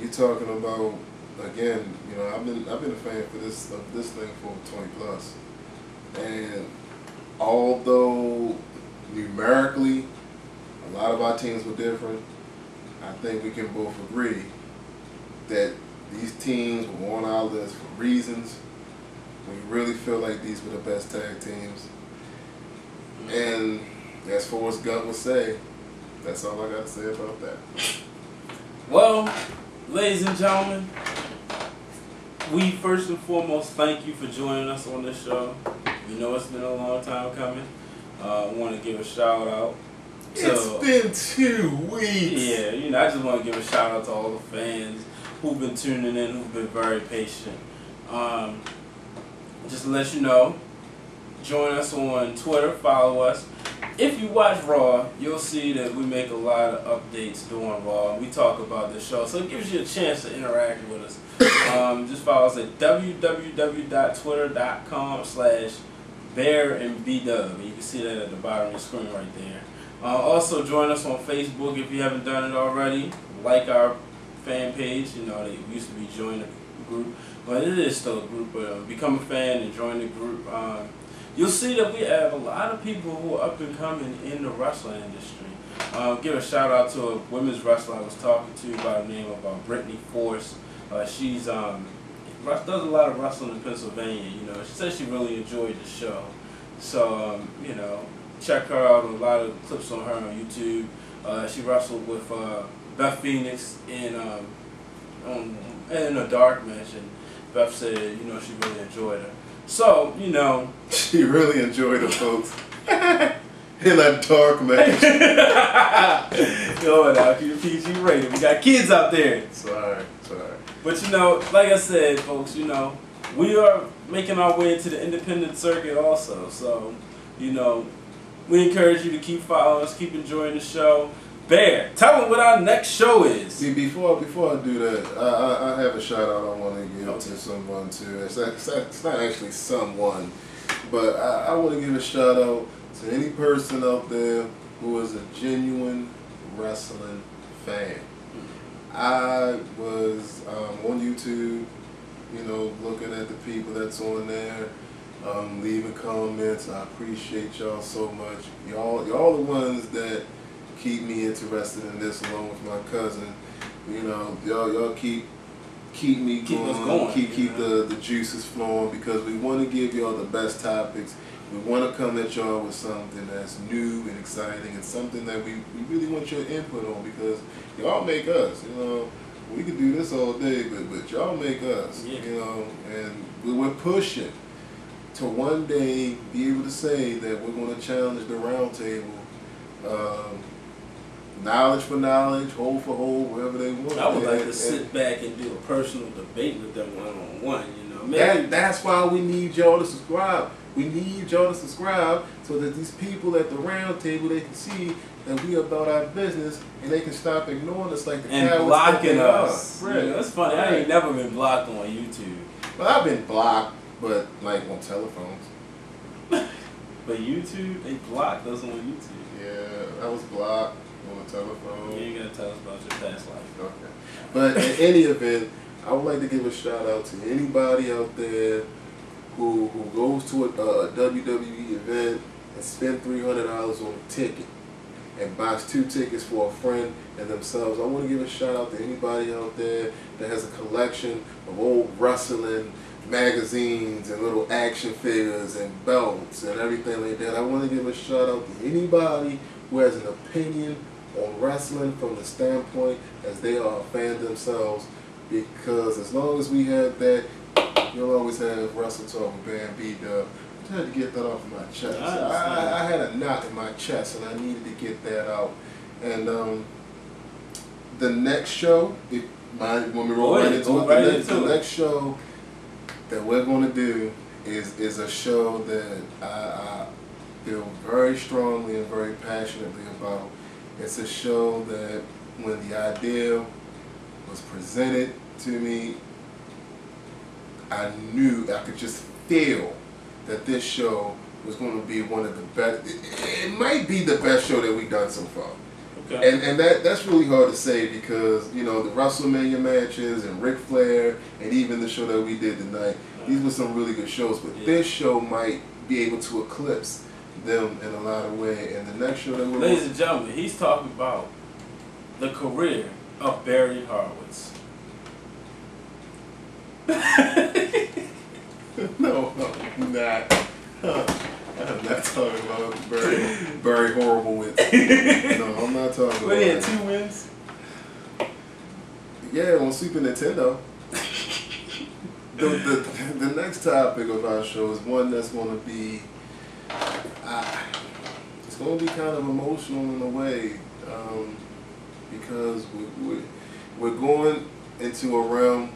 you talking about again. You know, I've been a fan for this thing for 20 plus, and although numerically a lot of our teams were different, I think we can both agree that these teams were on our list for reasons. We really feel like these were the best tag teams. And as Forrest Gump would say, that's all I got to say about that. Well, ladies and gentlemen, we first and foremost thank you for joining us on this show. We know it's been a long time coming. I want to give a shout out. It's been 2 weeks. Yeah, you know, I just want to give a shout out to all the fans who've been tuning in, who've been very patient. Just to let you know, join us on Twitter, follow us. If you watch Raw, you'll see that we make a lot of updates during Raw, and we talk about the show, so it gives you a chance to interact with us. Just follow us at www.twitter.com/BearandBDuB. You can see that at the bottom of the screen right there. Also, join us on Facebook if you haven't done it already. Like our fan page. You know, they used to be join the group, but it is still a group. But become a fan and join the group. You'll see that we have a lot of people who are up and coming in the wrestling industry. Give a shout out to a women's wrestler I was talking to by the name of Brittany Force. She's does a lot of wrestling in Pennsylvania. You know, she said she really enjoyed the show. So you know, check her out. A lot of clips on her on YouTube. She wrestled with Beth Phoenix in a dark match, and Beth said, you know, she really enjoyed her. So, you know, she really enjoyed it, folks. In that dark match. Yo, now keep PG rated. We got kids out there. Sorry. But you know, like I said, folks, you know, we are making our way into the independent circuit also. So, you know, we encourage you to keep following us, keep enjoying the show. Bear, tell them what our next show is. See, before I do that, I have a shout out I want to give to someone too. It's not actually someone, but I want to give a shout out to any person out there who is a genuine wrestling fan. I was on YouTube, you know, looking at the people that's on there, leaving comments. I appreciate y'all so much. Y'all the ones that keep me interested in this along with my cousin. You know, y'all keep me going, keep the juices flowing, because we want to give y'all the best topics. We want to come at y'all with something that's new and exciting, and something that we really want your input on, because y'all make us. You know, we could do this all day, but y'all make us. Yeah. You know, and we're pushing to one day be able to say that we're going to challenge the round table. Knowledge for knowledge, hole for hole, wherever they want. I would like to sit back and do a personal debate with them one-on-one, you know. Maybe. That's why we need y'all to subscribe. We need y'all to subscribe so that these people at the round table, they can see that we about our business, and they can stop ignoring us like the and cowards blocking that us. Right. You know, it's funny. Right. I ain't never been blocked on YouTube. Well, I've been blocked, but like on telephones. But YouTube, they blocked us on YouTube. Yeah, I was blocked on the telephone. You ain't gotta tell us about your past life. Okay. But in any event, I would like to give a shout out to anybody out there who goes to a WWE event and spend $300 on a ticket and buys 2 tickets for a friend and themselves. I want to give a shout out to anybody out there that has a collection of old wrestling magazines and little action figures and belts and everything like that. I want to give a shout out to anybody who has an opinion on wrestling from the standpoint as they are a fan themselves, because as long as we have that, you'll always have Wrestle Talk with BDuB. I had to get that off of my chest. I had a knot in my chest, and I needed to get that out. And the next show, when we roll right into it, the next show that we're going to do is a show that I feel very strongly and very passionately about. It's a show that when the idea was presented to me, I knew, I could just feel that this show was going to be one of the best. It might be the best show that we've done so far. Okay. And that's really hard to say because, you know, the WrestleMania matches and Ric Flair and even the show that we did tonight, these were some really good shows. But this show might be able to eclipse them in a lot of ways. And the next show that we're Ladies and gentlemen, he's talking about the career of Barry Horowitz. No, I'm not. I'm not talking about Barry Horowitz. No, I'm not talking about What, he had 2 wins? Yeah, on Super Nintendo. The next topic of our show is one that's going to be, it's going to be kind of emotional in a way, because we're going into a realm,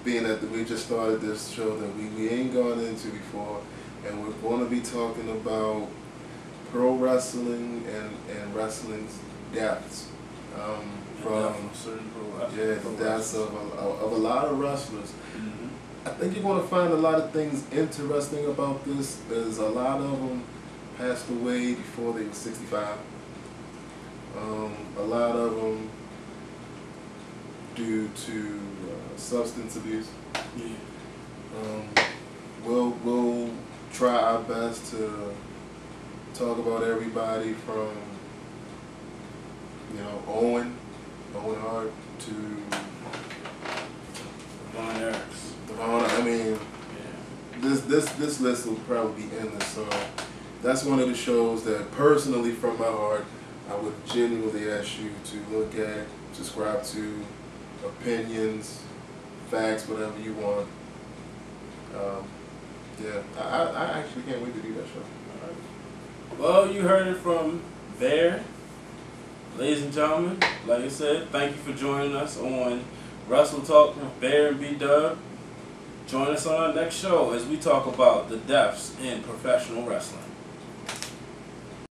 being that we just started this show that we ain't gone into before, and we're going to be talking about pro wrestling and wrestling's deaths. From the deaths of a lot of wrestlers. Mm-hmm. I think you're going to find a lot of things interesting about this. There's a lot of them passed away before they were 65. A lot of them due to substance abuse. Yeah. We'll try our best to talk about everybody from, you know, Owen Hart to Von Erichs. I mean, this list will probably be endless. So that's one of the shows that personally, from my heart, I would genuinely ask you to look at, subscribe to, opinions, facts, whatever you want. Yeah, I actually can't wait to do that show. Well, you heard it from there. Ladies and gentlemen, like I said, thank you for joining us on Wrestle Talk with Bear and BDuB. Join us on our next show as we talk about the deaths in professional wrestling.